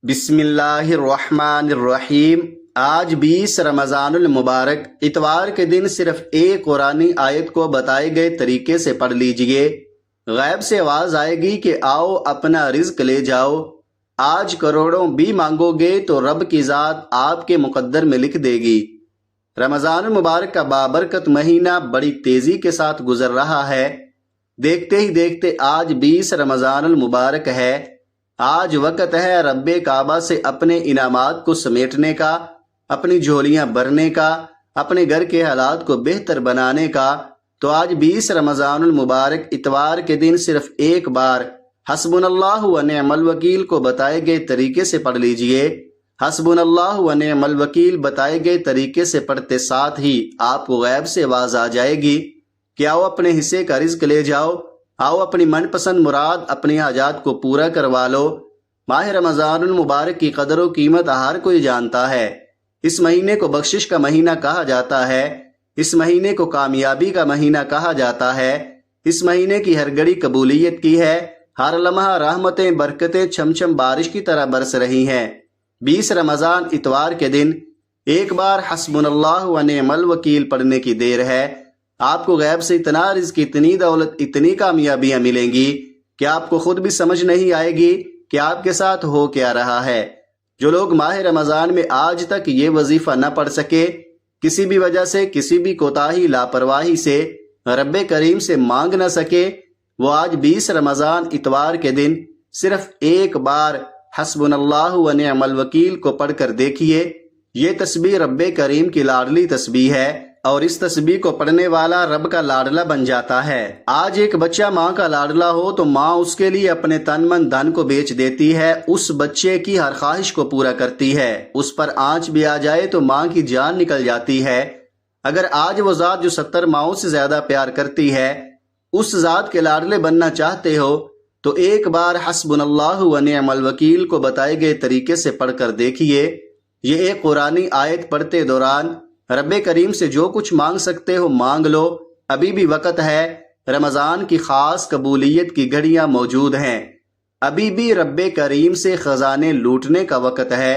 بسم اللہ الرحمن الرحیم۔ آج 20 رمضان المبارک اتوار کے دن صرف ایک قرآنی آیت کو بتائے گئے طریقے سے پڑھ لیجئے۔ غیب سے آواز آئے گی کہ آؤ اپنا رزق لے جاؤ۔ آج کروڑوں بھی مانگو گے تو رب کی ذات آپ کے مقدر میں لکھ دے گی۔ رمضان المبارک کا بابرکت مہینہ بڑی تیزی کے ساتھ گزر رہا ہے۔ دیکھتے ہی دیکھتے آج 20 رمضان المبارک ہے۔ آج وقت ہے رب کعبہ سے اپنے انعامات کو سمیٹنے کا، اپنی جھولیاں بھرنے کا، اپنے گھر کے حالات کو بہتر بنانے کا۔ تو آج 20 رمضان المبارک اتوار کے دن صرف ایک بار حسبنا اللہ و نعم الوکیل کو بتائے گئے طریقے سے پڑھ لیجئے۔ حسبنا اللہ و نعم الوکیل بتائے گئے طریقے سے پڑھتے ساتھ ہی آپ کو غیب سے آواز آ جائے گی کہ آؤ اپنے حصے کا رزق لے جاؤ، آؤ اپنی من پسند مراد اپنی حاجات کو پورا کروا لو۔ ماہ رمضان المبارک کی قدر و قیمت ہر کوئی جانتا ہے۔ اس مہینے کو بخشش کا مہینہ کہا جاتا ہے، اس مہینے کو کامیابی کا مہینہ کہا جاتا ہے، اس مہینے کی ہر گھڑی قبولیت کی ہے، ہر لمحہ رحمتیں برکتیں چھم چھم بارش کی طرح برس رہی ہیں۔ 20 رمضان اتوار کے دن ایک بار حسبنا اللہ و نعم الوکیل پڑھنے کی دیر ہے۔ آپ کو غیب سے اتنا رزق، اتنی دولت، اتنی کامیابیاں ملیں گی کہ آپ کو خود بھی سمجھ نہیں آئے گی کہ آپ کے ساتھ ہو کیا رہا ہے۔ جو لوگ ماہ رمضان میں آج تک یہ وظیفہ نہ پڑھ سکے، کسی بھی وجہ سے، کسی بھی کوتاہی لاپرواہی سے رب کریم سے مانگ نہ سکے، وہ آج 20 رمضان اتوار کے دن صرف ایک بار حسبنا اللہ و نعم الوکیل کو پڑھ کر دیکھیے۔ یہ تسبیح رب کریم کی لاڈلی تسبیح ہے، اور اس تسبیح کو پڑھنے والا رب کا لاڈلا بن جاتا ہے۔ آج ایک بچہ ماں کا لاڈلا ہو تو ماں اس کے لیے اپنے تن من دھن کو بیچ دیتی ہے، اس بچے کی ہر خواہش کو پورا کرتی ہے۔ اس پر آنچ بھی آ جائے تو ماں کی جان نکل جاتی ہے۔ اگر آج وہ ذات جو 70 ماؤں سے زیادہ پیار کرتی ہے، اس ذات کے لاڈلے بننا چاہتے ہو تو ایک بار حسبنا اللہ و نعم الوکیل کو بتائے گئے طریقے سے پڑھ کر دیکھیے۔ یہ ایک قرآنی آیت پڑھتے دوران رب کریم سے جو کچھ مانگ سکتے ہو مانگ لو، ابھی بھی وقت ہے۔ رمضان کی خاص قبولیت کی گھڑیاں موجود ہیں، ابھی بھی رب کریم سے خزانے لوٹنے کا وقت ہے۔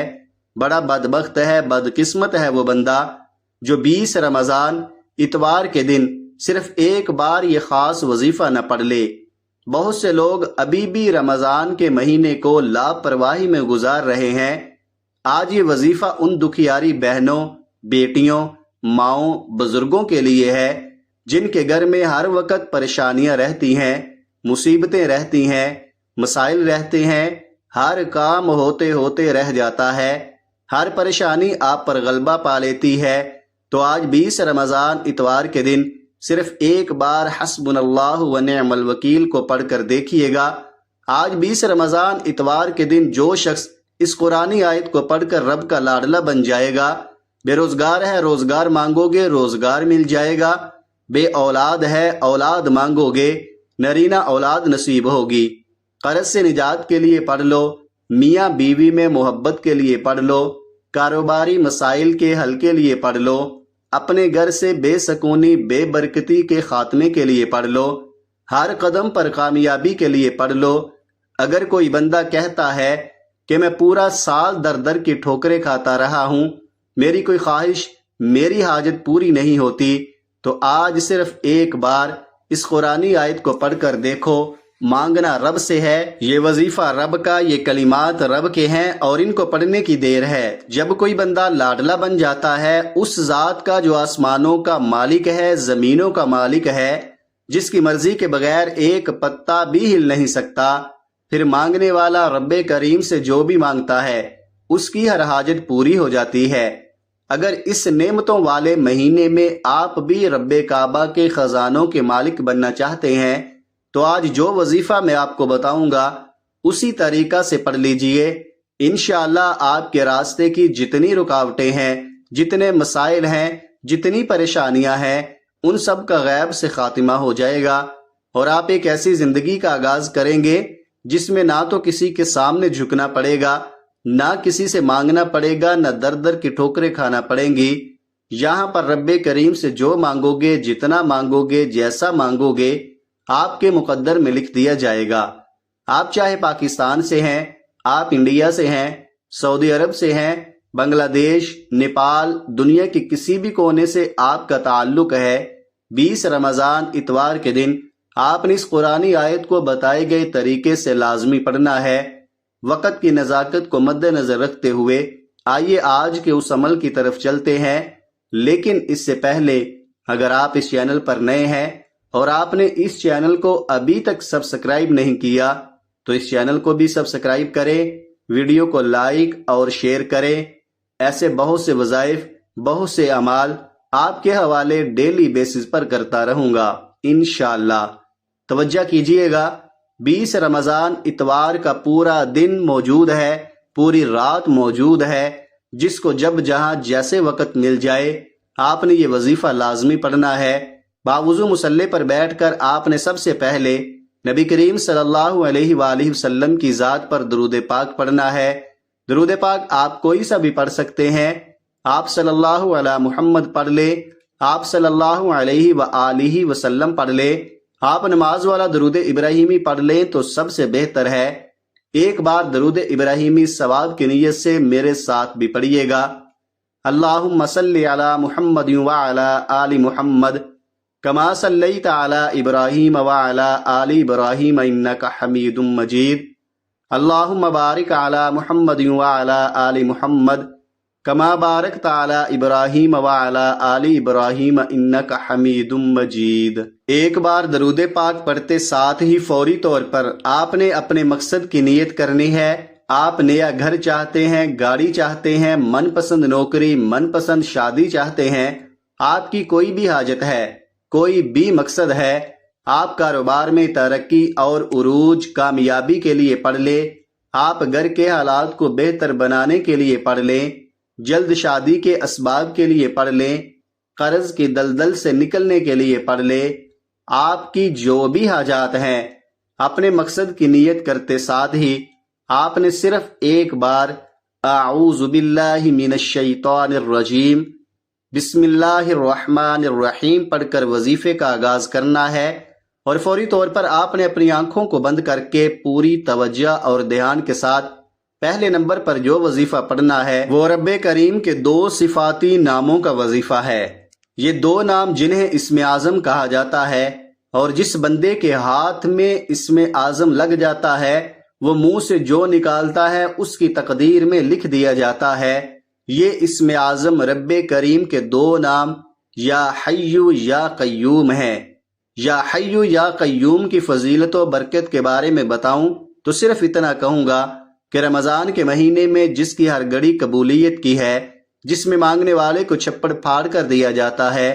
بڑا بدبخت ہے، بدقسمت ہے وہ بندہ جو 20 رمضان اتوار کے دن صرف ایک بار یہ خاص وظیفہ نہ پڑھ لے۔ بہت سے لوگ ابھی بھی رمضان کے مہینے کو لاپرواہی میں گزار رہے ہیں۔ آج یہ وظیفہ ان دکھیاری بہنوں، بیٹیوں، ماؤں، بزرگوں کے لیے ہے جن کے گھر میں ہر وقت پریشانیاں رہتی ہیں، مصیبتیں رہتی ہیں، مسائل رہتے ہیں، ہر کام ہوتے ہوتے رہ جاتا ہے، ہر پریشانی آپ پر غلبہ پا لیتی ہے۔ تو آج 20 رمضان اتوار کے دن صرف ایک بار حسبنا اللہ و نعم الوکیل کو پڑھ کر دیکھیے گا۔ آج 20 رمضان اتوار کے دن جو شخص اس قرآنی آیت کو پڑھ کر رب کا لاڈلا بن جائے گا، بے روزگار ہے روزگار مانگو گے روزگار مل جائے گا، بے اولاد ہے اولاد مانگو گے نرینہ اولاد نصیب ہوگی۔ قرض سے نجات کے لیے پڑھ لو، میاں بیوی میں محبت کے لیے پڑھ لو، کاروباری مسائل کے حل کے لیے پڑھ لو، اپنے گھر سے بے سکونی بے برکتی کے خاتمے کے لیے پڑھ لو، ہر قدم پر کامیابی کے لیے پڑھ لو۔ اگر کوئی بندہ کہتا ہے کہ میں پورا سال در در کی ٹھوکریں کھاتا رہا ہوں، میری کوئی خواہش، میری حاجت پوری نہیں ہوتی، تو آج صرف ایک بار اس قرآنی آیت کو پڑھ کر دیکھو۔ مانگنا رب سے ہے، یہ وظیفہ رب کا، یہ کلمات رب کے ہیں اور ان کو پڑھنے کی دیر ہے۔ جب کوئی بندہ لاڈلا بن جاتا ہے اس ذات کا جو آسمانوں کا مالک ہے، زمینوں کا مالک ہے، جس کی مرضی کے بغیر ایک پتا بھی ہل نہیں سکتا، پھر مانگنے والا رب کریم سے جو بھی مانگتا ہے اس کی ہر حاجت پوری ہو جاتی ہے۔ اگر اس نعمتوں والے مہینے میں آپ بھی رب کعبہ کے خزانوں کے مالک بننا چاہتے ہیں تو آج جو وظیفہ میں آپ کو بتاؤں گا اسی طریقہ سے پڑھ لیجئے۔ انشاءاللہ آپ کے راستے کی جتنی رکاوٹیں ہیں، جتنے مسائل ہیں، جتنی پریشانیاں ہیں، ان سب کا غیب سے خاتمہ ہو جائے گا، اور آپ ایک ایسی زندگی کا آغاز کریں گے جس میں نہ تو کسی کے سامنے جھکنا پڑے گا، نہ کسی سے مانگنا پڑے گا، نہ در در کی ٹھوکریں کھانا پڑیں گی۔ یہاں پر رب کریم سے جو مانگو گے، جتنا مانگو گے، جیسا مانگو گے، آپ کے مقدر میں لکھ دیا جائے گا۔ آپ چاہے پاکستان سے ہیں، آپ انڈیا سے ہیں، سعودی عرب سے ہیں، بنگلہ دیش، نیپال، دنیا کے کسی بھی کونے سے آپ کا تعلق ہے، 20 رمضان اتوار کے دن آپ نے اس قرآنی آیت کو بتائے گئے طریقے سے لازمی پڑھنا ہے۔ وقت کی نزاکت کو مد نظر رکھتے ہوئے آئیے آج کے اس عمل کی طرف چلتے ہیں، لیکن اس سے پہلے اگر آپ اس چینل پر نئے ہیں اور آپ نے اس چینل کو ابھی تک سبسکرائب نہیں کیا تو اس چینل کو بھی سبسکرائب کریں، ویڈیو کو لائک اور شیئر کریں۔ ایسے بہت سے وظائف، بہت سے اعمال آپ کے حوالے ڈیلی بیسز پر کرتا رہوں گا انشاءاللہ۔ توجہ کیجئے گا، 20 رمضان اتوار کا پورا دن موجود ہے، پوری رات موجود ہے، جس کو جب جہاں جیسے وقت مل جائے آپ نے یہ وظیفہ لازمی پڑھنا ہے۔ باوضو مصلی پر بیٹھ کر آپ نے سب سے پہلے نبی کریم صلی اللہ علیہ وآلہ وسلم کی ذات پر درود پاک پڑھنا ہے۔ درود پاک آپ کوئی سا بھی پڑھ سکتے ہیں، آپ صلی اللہ علی محمد پڑھ لے، آپ صلی اللہ علیہ وآلہ وسلم پڑھ لے، آپ نماز والا درود ابراہیمی پڑھ لیں تو سب سے بہتر ہے۔ ایک بار درود ابراہیمی ثواب کی نیت سے میرے ساتھ بھی پڑھیے گا۔ اللہم صلی علی محمد وعلی آل محمد کما صلیت علی ابراہیم وعلی آل ابراہیم انک حمید مجید۔ اللہم بارک علی محمد وعلی آل محمد کما بارکت علی ابراہیم وعلی آل ابراہیم انک حمید مجید۔ ایک بار درود پاک پڑھتے ساتھ ہی فوری طور پر آپ نے اپنے مقصد کی نیت کرنی ہے۔ آپ نیا گھر چاہتے ہیں، گاڑی چاہتے ہیں، من پسند نوکری، من پسند شادی چاہتے ہیں، آپ کی کوئی بھی حاجت ہے، کوئی بھی مقصد ہے، آپ کاروبار میں ترقی اور عروج کامیابی کے لیے پڑھ لیں، آپ گھر کے حالات کو بہتر بنانے کے لیے پڑھ لیں، جلد شادی کے اسباب کے لیے پڑھ لیں، قرض کی دلدل سے نکلنے کے لیے پڑھ لیں، آپ کی جو بھی حاجات ہیں اپنے مقصد کی نیت کرتے ساتھ ہی آپ نے صرف ایک بار اعوذ باللہ من الشیطان الرجیم بسم اللہ الرحمن الرحیم پڑھ کر وظیفے کا آغاز کرنا ہے، اور فوری طور پر آپ نے اپنی آنکھوں کو بند کر کے پوری توجہ اور دھیان کے ساتھ پہلے نمبر پر جو وظیفہ پڑھنا ہے وہ رب کریم کے 2 صفاتی ناموں کا وظیفہ ہے۔ یہ 2 نام جنہیں اسم اعظم کہا جاتا ہے، اور جس بندے کے ہاتھ میں اسم اعظم لگ جاتا ہے وہ منہ سے جو نکالتا ہے اس کی تقدیر میں لکھ دیا جاتا ہے۔ یہ اسم اعظم رب کریم کے 2 نام یا حی یا قیوم ہیں۔ یا حی یا قیوم کی فضیلت و برکت کے بارے میں بتاؤں تو صرف اتنا کہوں گا کہ رمضان کے مہینے میں جس کی ہر گھڑی قبولیت کی ہے، جس میں مانگنے والے کو چھپڑ پھاڑ کر دیا جاتا ہے،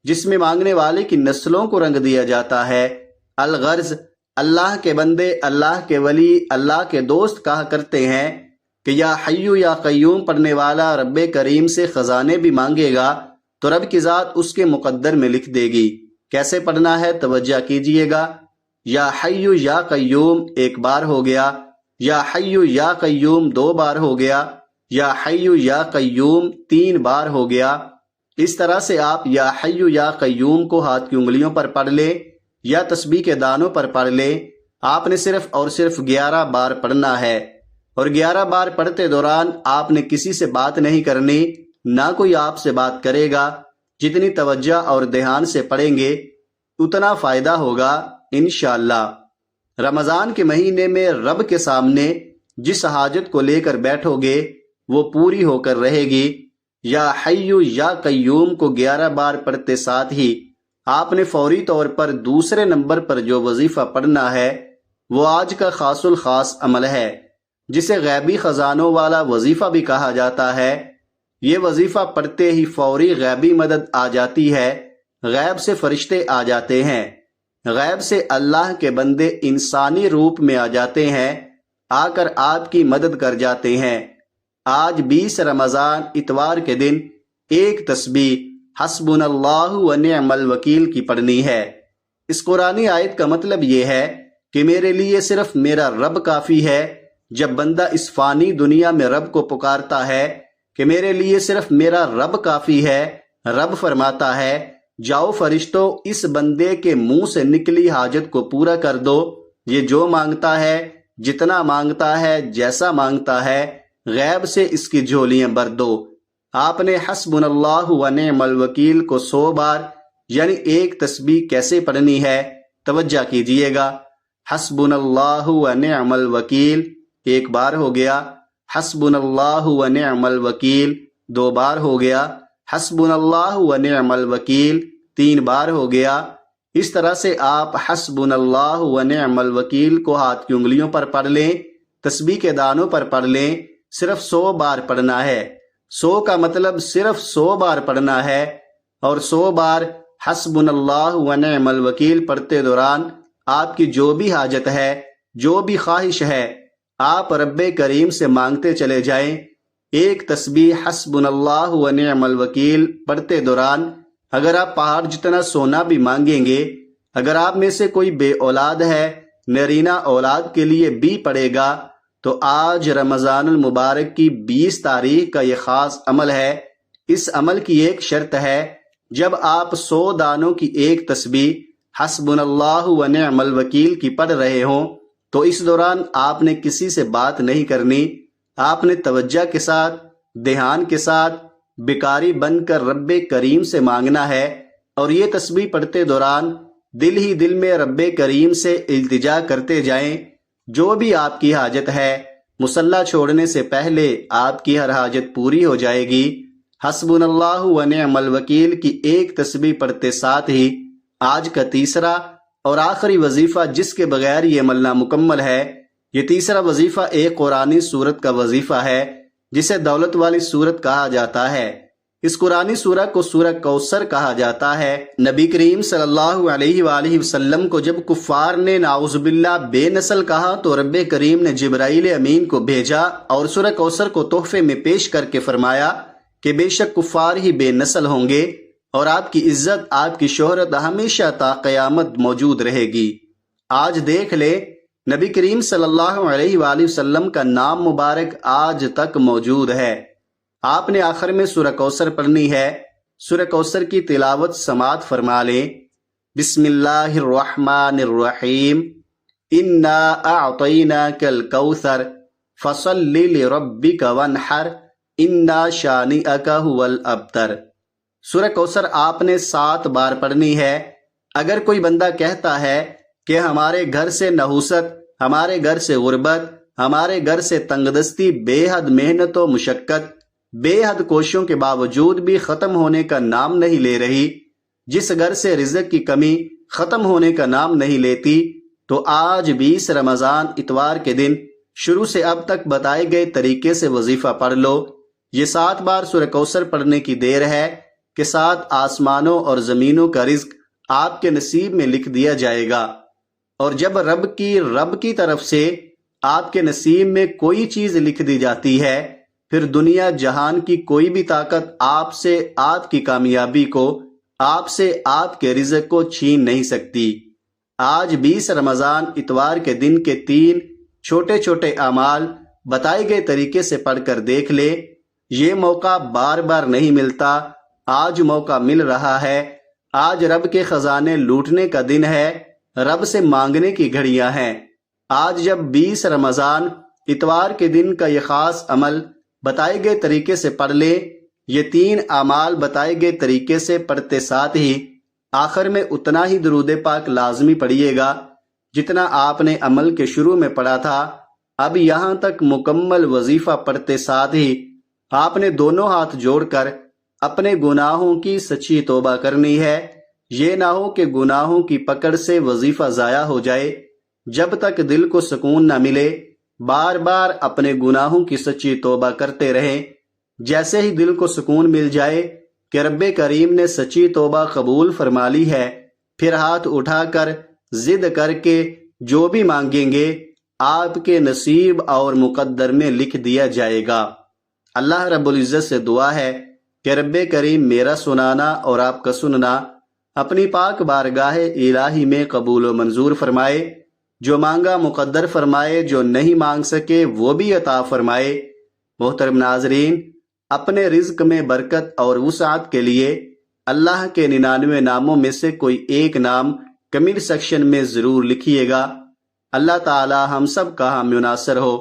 جس میں مانگنے والے کی نسلوں کو رنگ دیا جاتا ہے۔ الغرض اللہ کے بندے، اللہ کے ولی، اللہ کے دوست کہا کرتے ہیں کہ یا حی یا قیوم پڑھنے والا رب کریم سے خزانے بھی مانگے گا تو رب کی ذات اس کے مقدر میں لکھ دے گی۔ کیسے پڑھنا ہے توجہ کیجئے گا۔ یا حی یا قیوم 1 بار ہو گیا، یا حی یا قیوم 2 بار ہو گیا، یا حی یا قیوم 3 بار ہو گیا۔ اس طرح سے آپ یا حی یا قیوم کو ہاتھ کی انگلیوں پر پڑھ لیں یا تسبیح کے دانوں پر پڑھ لیں۔ آپ نے صرف اور صرف 11 بار پڑھنا ہے، اور 11 بار پڑھتے دوران آپ نے کسی سے بات نہیں کرنی، نہ کوئی آپ سے بات کرے گا۔ جتنی توجہ اور دھیان سے پڑھیں گے اتنا فائدہ ہوگا انشاءاللہ۔ رمضان کے مہینے میں رب کے سامنے جس حاجت کو لے کر بیٹھو گے وہ پوری ہو کر رہے گی۔ یا حی یا قیوم کو 11 بار پڑھتے ساتھ ہی آپ نے فوری طور پر دوسرے نمبر پر جو وظیفہ پڑھنا ہے وہ آج کا خاص الخاص عمل ہے، جسے غیبی خزانوں والا وظیفہ بھی کہا جاتا ہے۔ یہ وظیفہ پڑھتے ہی فوری غیبی مدد آ جاتی ہے، غیب سے فرشتے آ جاتے ہیں، غیب سے اللہ کے بندے انسانی روپ میں آ جاتے ہیں، آ کر آپ کی مدد کر جاتے ہیں۔ آج 20 رمضان اتوار کے دن ایک تسبیح حسبنا اللہ و نعم الوکیل کی پڑھنی ہے۔ اس قرآنی آیت کا مطلب یہ ہے کہ میرے لیے صرف میرا رب کافی ہے۔ جب بندہ اس فانی دنیا میں رب کو پکارتا ہے کہ میرے لیے صرف میرا رب کافی ہے، رب فرماتا ہے جاؤ فرشتوں اس بندے کے منہ سے نکلی حاجت کو پورا کر دو، یہ جو مانگتا ہے، جتنا مانگتا ہے، جیسا مانگتا ہے، غیب سے اس کی جھولیاں بھر دو۔ آپ نے حسبنا اللہ و نعم الوکیل کو 100 بار یعنی ایک تسبیح کیسے پڑھنی ہے توجہ کیجئے گا۔ حسبنا اللہ و نعم الوکیل 1 بار ہو گیا، حسبنا اللہ و نعم الوکیل 2 بار ہو گیا، حسبنا اللہ و نعم الوکیل 3 بار ہو گیا۔ اس طرح سے آپ حسبنا اللہ و نعم الوکیل کو ہاتھ کی انگلیوں پر پڑھ لیں، تسبیح کے دانوں پر پڑھ لیں، صرف 100 بار پڑھنا ہے۔ 100 کا مطلب صرف 100 بار پڑھنا ہے، اور 100 بار حسبنا اللہ و نعم الوکیل پڑھتے دوران آپ کی جو بھی حاجت ہے، جو بھی خواہش ہے، آپ رب کریم سے مانگتے چلے جائیں۔ ایک تسبیح حسبنا اللہ و نعم الوکیل پڑھتے دوران اگر آپ پہاڑ جتنا سونا بھی مانگیں گے، اگر آپ میں سے کوئی بے اولاد ہے، نرینہ اولاد کے لیے بھی پڑے گا، تو آج رمضان المبارک کی 20 تاریخ کا یہ خاص عمل ہے۔ اس عمل کی ایک شرط ہے، جب آپ 100 دانوں کی ایک تسبیح حسبنا اللہ و نعم الوکیل کی پڑھ رہے ہوں تو اس دوران آپ نے کسی سے بات نہیں کرنی، آپ نے توجہ کے ساتھ، دھیان کے ساتھ بیکاری بن کر رب کریم سے مانگنا ہے، اور یہ تسبیح پڑھتے دوران دل ہی دل میں رب کریم سے التجا کرتے جائیں۔ جو بھی آپ کی حاجت ہے، مصلی چھوڑنے سے پہلے آپ کی ہر حاجت پوری ہو جائے گی۔ حسبنا اللہ و نعم الوکیل کی ایک تسبیح پڑھتے ساتھ ہی آج کا تیسرا اور آخری وظیفہ جس کے بغیر یہ عمل نامکمل ہے، یہ تیسرا وظیفہ ایک قرآنی سورت کا وظیفہ ہے جسے دولت والی سورت کہا جاتا ہے۔ اس قرآنی سورہ کو سورہ کوثر کہا جاتا ہے۔ نبی کریم صلی اللہ علیہ وآلہ وسلم کو جب کفار نے نعوذ باللہ بے نسل کہا تو رب کریم نے جبرائیل امین کو بھیجا اور سورہ کوثر کو تحفے میں پیش کر کے فرمایا کہ بے شک کفار ہی بے نسل ہوں گے اور آپ کی عزت، آپ کی شہرت ہمیشہ تا قیامت موجود رہے گی۔ آج دیکھ لے، نبی کریم صلی اللہ علیہ وآلہ وسلم کا نام مبارک آج تک موجود ہے۔ آپ نے آخر میں سورہ کوثر پڑھنی ہے۔ سورہ کوثر کی تلاوت سماعت فرما لیں۔ بسم اللہ الرحمن الرحیم، انا اعطیناک الکوثر فصل لربک وانحر انا شانئک ھو الابتر۔ سورہ کوثر آپ نے 7 بار پڑھنی ہے۔ اگر کوئی بندہ کہتا ہے کہ ہمارے گھر سے نحوست، ہمارے گھر سے غربت، ہمارے گھر سے تنگ دستی بے حد محنت و مشقت، بے حد کوششوں کے باوجود بھی ختم ہونے کا نام نہیں لے رہی، جس گھر سے رزق کی کمی ختم ہونے کا نام نہیں لیتی، تو آج 20 رمضان اتوار کے دن شروع سے اب تک بتائے گئے طریقے سے وظیفہ پڑھ لو۔ یہ 7 بار سورہ کوثر پڑھنے کی دیر ہے کہ 7 آسمانوں اور زمینوں کا رزق آپ کے نصیب میں لکھ دیا جائے گا، اور جب رب کی طرف سے آپ کے نصیب میں کوئی چیز لکھ دی جاتی ہے، پھر دنیا جہان کی کوئی بھی طاقت آپ سے آپ کی کامیابی کو، آپ سے آپ کے رزق کو چھین نہیں سکتی۔ آج 20 رمضان اتوار کے دن کے 3 چھوٹے چھوٹے اعمال بتائے گئے طریقے سے پڑھ کر دیکھ لے۔ یہ موقع بار بار نہیں ملتا، آج موقع مل رہا ہے۔ آج رب کے خزانے لوٹنے کا دن ہے، رب سے مانگنے کی گھڑیاں ہیں۔ آج جب 20 رمضان اتوار کے دن کا یہ خاص عمل بتائے گئے طریقے سے پڑھ لے، یہ 3 اعمال بتائے گئے طریقے سے پڑھتے ساتھ ہی آخر میں اتنا ہی درود پاک لازمی پڑھیے گا جتنا آپ نے عمل کے شروع میں پڑھا تھا۔ اب یہاں تک مکمل وظیفہ پڑھتے ساتھ ہی آپ نے دونوں ہاتھ جوڑ کر اپنے گناہوں کی سچی توبہ کرنی ہے۔ یہ نہ ہو کہ گناہوں کی پکڑ سے وظیفہ ضائع ہو جائے۔ جب تک دل کو سکون نہ ملے، بار بار اپنے گناہوں کی سچی توبہ کرتے رہیں۔ جیسے ہی دل کو سکون مل جائے کہ رب کریم نے سچی توبہ قبول فرما لی ہے، پھر ہاتھ اٹھا کر ضد کر کے جو بھی مانگیں گے آپ کے نصیب اور مقدر میں لکھ دیا جائے گا۔ اللہ رب العزت سے دعا ہے کہ رب کریم میرا سنانا اور آپ کا سننا اپنی پاک بارگاہ الہی میں قبول و منظور فرمائے، جو مانگا مقدر فرمائے، جو نہیں مانگ سکے وہ بھی عطا فرمائے۔ محترم ناظرین، اپنے رزق میں برکت اور وسعت کے لیے اللہ کے 99 ناموں میں سے کوئی ایک نام کمنٹ سیکشن میں ضرور لکھیے گا۔ اللہ تعالی ہم سب کا حامی و ناصر ہو،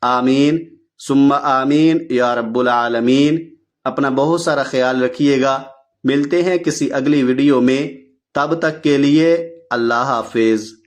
آمین۔ ثم آمین یا رب العالمین۔ اپنا بہت سارا خیال رکھیے گا، ملتے ہیں کسی اگلی ویڈیو میں، تب تک کے لیے اللہ حافظ۔